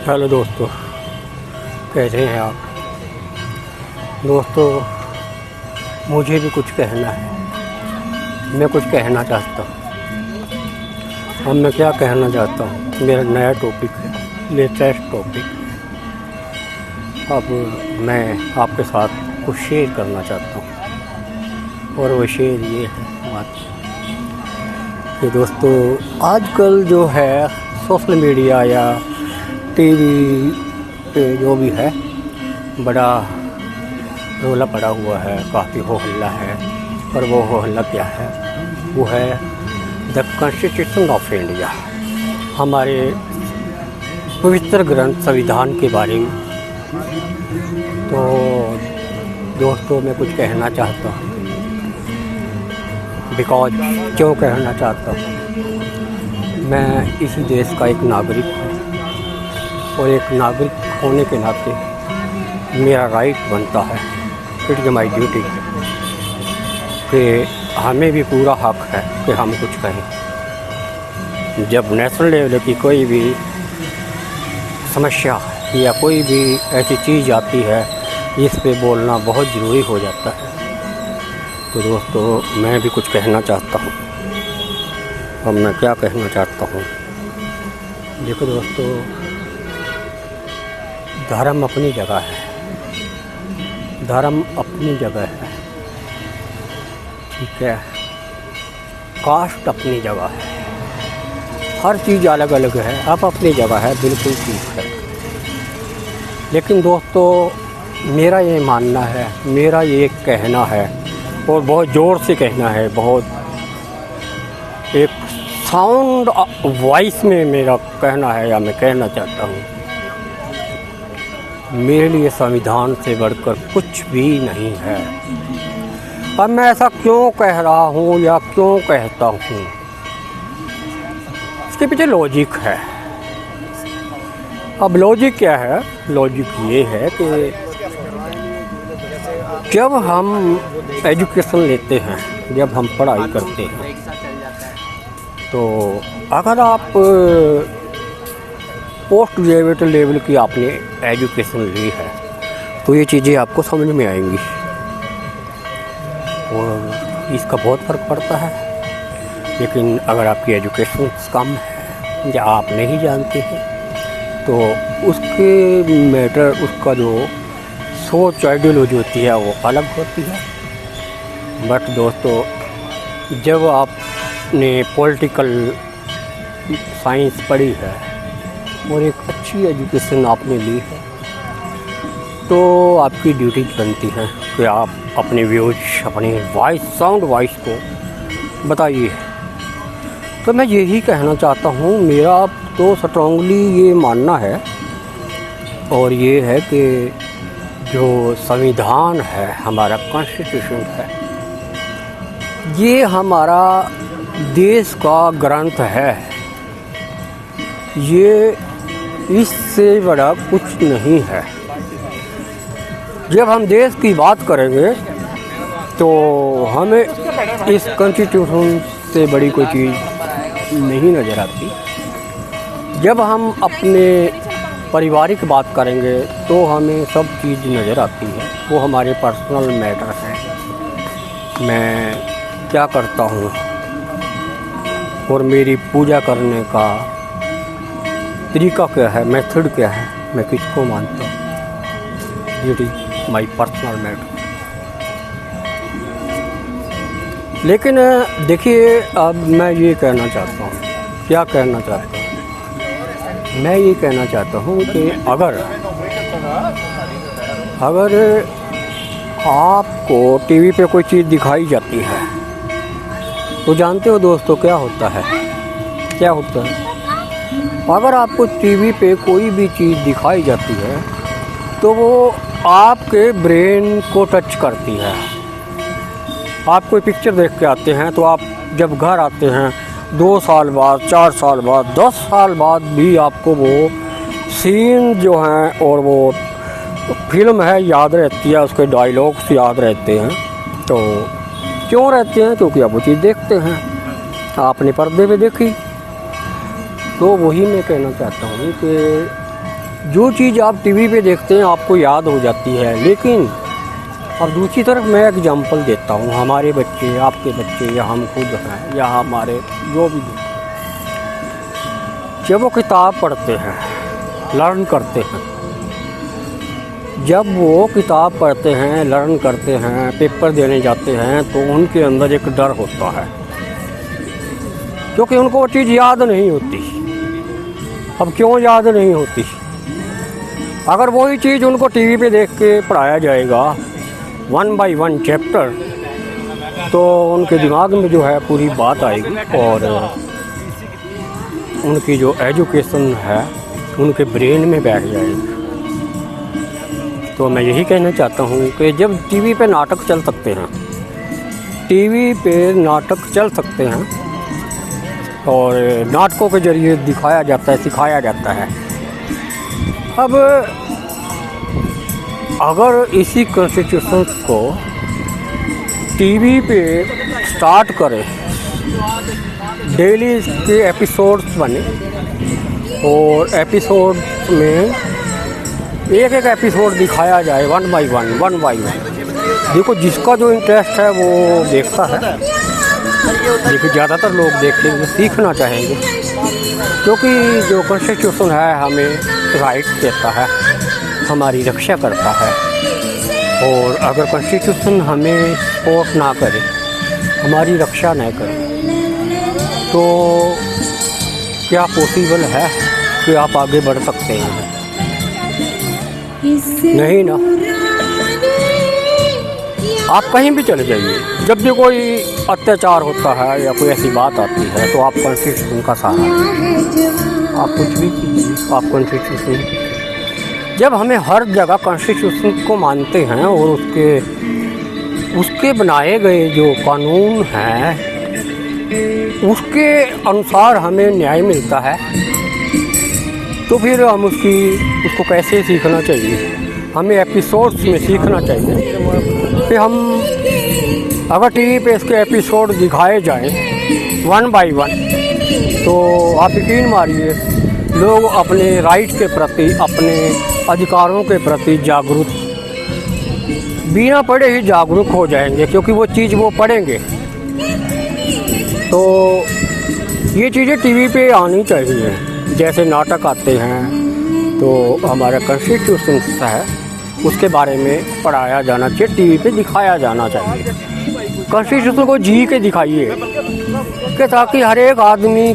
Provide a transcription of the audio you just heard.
Hello दोस्तों, कैसे हैं आप दोस्तों। मुझे भी कुछ कहना है, मैं कुछ कहना चाहता हूँ। अब मैं क्या कहना चाहता हूँ, मेरा नया टॉपिक है, लेटेस्ट टॉपिक। अब मैं आपके साथ कुछ शेयर करना चाहता हूँ, और वो शेयर ये है बात कि दोस्तों, आजकल जो है सोशल मीडिया या टीवी पे जो भी है, बड़ा रोला पड़ा हुआ है, काफ़ी हो हल्ला है। और वो हो हल्ला क्या है, वो है द कॉन्स्टिट्यूशन ऑफ इंडिया, हमारे पवित्र ग्रंथ संविधान के बारे में। तो दोस्तों, मैं कुछ कहना चाहता हूँ, बिकॉज क्यों कहना चाहता हूँ, मैं इसी देश का एक नागरिक हूँ, और एक नागरिक होने के नाते मेरा राइट बनता है, इट इज़ माई ड्यूटी, कि हमें भी पूरा हक है कि हम कुछ कहें। जब नेशनल लेवल की कोई भी समस्या या कोई भी ऐसी चीज़ आती है, इस पे बोलना बहुत ज़रूरी हो जाता है। तो दोस्तों, मैं भी कुछ कहना चाहता हूँ। अब मैं क्या कहना चाहता हूँ, देखो दोस्तों, धर्म अपनी जगह है, धर्म अपनी जगह है, ठीक है। कास्ट अपनी जगह है, हर चीज़ अलग अलग है, अब अपनी जगह है, बिल्कुल ठीक है। लेकिन दोस्तों, मेरा ये मानना है, मेरा ये कहना है, और बहुत ज़ोर से कहना है, बहुत एक साउंड वॉइस में मेरा कहना है, या मैं कहना चाहता हूँ, मेरे लिए संविधान से बढ़कर कुछ भी नहीं है। अब मैं ऐसा क्यों कह रहा हूँ या क्यों कहता हूँ, इसके पीछे लॉजिक है। अब लॉजिक क्या है, लॉजिक ये है कि जब हम एजुकेशन लेते हैं, जब हम पढ़ाई करते हैं, तो अगर आप पोस्ट ग्रेजुएट लेवल की आपने एजुकेशन ली है, तो ये चीज़ें आपको समझ में आएंगी, और इसका बहुत फ़र्क पड़ता है। लेकिन अगर आपकी एजुकेशन कम है या आप नहीं जानते हैं, तो उसके मैटर, उसका जो सोच आइडियोलॉजी होती है वो अलग होती है। बट दोस्तों, जब आपने पॉलिटिकल साइंस पढ़ी है और एक अच्छी एजुकेशन आपने ली है, तो आपकी ड्यूटी बनती है कि आप अपने व्यूज, अपने वॉइस, साउंड वॉइस को बताइए। तो मैं यही कहना चाहता हूँ, मेरा तो स्ट्रांगली ये मानना है, और ये है कि जो संविधान है, हमारा कॉन्स्टिट्यूशन है, ये हमारा देश का ग्रंथ है, ये इससे बड़ा कुछ नहीं है। जब हम देश की बात करेंगे, तो हमें इस कॉन्स्टिट्यूशन से बड़ी कोई चीज़ नहीं नज़र आती। जब हम अपने पारिवारिक बात करेंगे, तो हमें सब चीज़ नज़र आती है, वो हमारे पर्सनल मैटर है। मैं क्या करता हूँ और मेरी पूजा करने का तरीका क्या है, मेथड क्या है, मैं किसको मानता हूँ, it is my personal matter. लेकिन देखिए, अब मैं ये कहना चाहता हूँ, क्या कहना चाहता हूँ, मैं ये कहना चाहता हूँ कि अगर आपको टीवी पे कोई चीज़ दिखाई जाती है, तो जानते हो दोस्तों क्या होता है, क्या होता है। अगर आपको टीवी पे कोई भी चीज़ दिखाई जाती है, तो वो आपके ब्रेन को टच करती है। आप कोई पिक्चर देख के आते हैं, तो आप जब घर आते हैं 2 साल बाद, 4 साल बाद, 10 साल बाद भी आपको वो सीन जो हैं और वो फिल्म है याद रहती है, उसके डायलॉग्स याद रहते हैं। तो क्यों रहते हैं, क्योंकि आप वो चीज़ देखते हैं, आपने पर्दे पे देखी। तो वही मैं कहना चाहता हूँ कि जो चीज़ आप टीवी पे देखते हैं आपको याद हो जाती है, लेकिन अब दूसरी तरफ मैं एग्जांपल देता हूँ, हमारे बच्चे, आपके बच्चे या हम खुद हैं या हमारे जो भी, जब वो किताब पढ़ते हैं, लर्न करते हैं, जब वो किताब पढ़ते हैं, लर्न करते हैं, पेपर देने जाते हैं, तो उनके अंदर एक डर होता है, क्योंकि उनको वो चीज़ याद नहीं होती। अब क्यों याद नहीं होती? अगर वही चीज़ उनको टीवी पे देख के पढ़ाया जाएगा 1 बाय 1 चैप्टर, तो उनके दिमाग में जो है पूरी बात आएगी और उनकी जो एजुकेशन है उनके ब्रेन में बैठ जाएगी। तो मैं यही कहना चाहता हूँ कि जब टीवी पे नाटक चल सकते हैं, टीवी पे नाटक चल सकते हैं और नाटकों के ज़रिए दिखाया जाता है, सिखाया जाता है। अब अगर इसी कॉन्स्टिट्यूशन को टीवी पे स्टार्ट करें, डेली के एपिसोड्स बने और एपिसोड में एक एक एपिसोड दिखाया जाए 1 बाय 1। देखो, जिसका जो इंटरेस्ट है वो देखता है, लेकिन ज़्यादातर लोग देखेंगे, सीखना चाहेंगे, क्योंकि जो कॉन्स्टिट्यूशन है हमें राइट देता है, हमारी रक्षा करता है। और अगर कॉन्स्टिट्यूशन हमें सपोर्ट ना करे, हमारी रक्षा ना करे, तो क्या पॉसिबल है कि आप आगे बढ़ सकते हैं? नहीं ना। आप कहीं भी चले जाइए, जब भी कोई अत्याचार होता है या कोई ऐसी बात आती है तो आप कॉन्स्टिट्यूशन का सहारा लें। आप कुछ भी कीजिए, आप कॉन्स्टिट्यूशन, जब हमें हर जगह कॉन्स्टिट्यूशन को मानते हैं और उसके बनाए गए जो कानून हैं उसके अनुसार हमें न्याय मिलता है, तो फिर हम उसको कैसे सीखना चाहिए? हमें एपिसोड्स में सीखना चाहिए कि हम अगर टीवी पे इसके एपिसोड दिखाए जाएं 1 बाय 1, तो आप यकीन मानिए लोग अपने राइट के प्रति, अपने अधिकारों के प्रति जागरूक, बिना पढ़े ही जागरूक हो जाएंगे, क्योंकि वो चीज़ वो पढ़ेंगे। तो ये चीज़ें टीवी पे आनी चाहिए। जैसे नाटक आते हैं तो हमारा कॉन्स्टिट्यूशन है उसके बारे में पढ़ाया जाना चाहिए, टीवी पे दिखाया जाना चाहिए। कॉन्स्टिट्यूशन को जी के दिखाइए कि ताकि हर एक आदमी की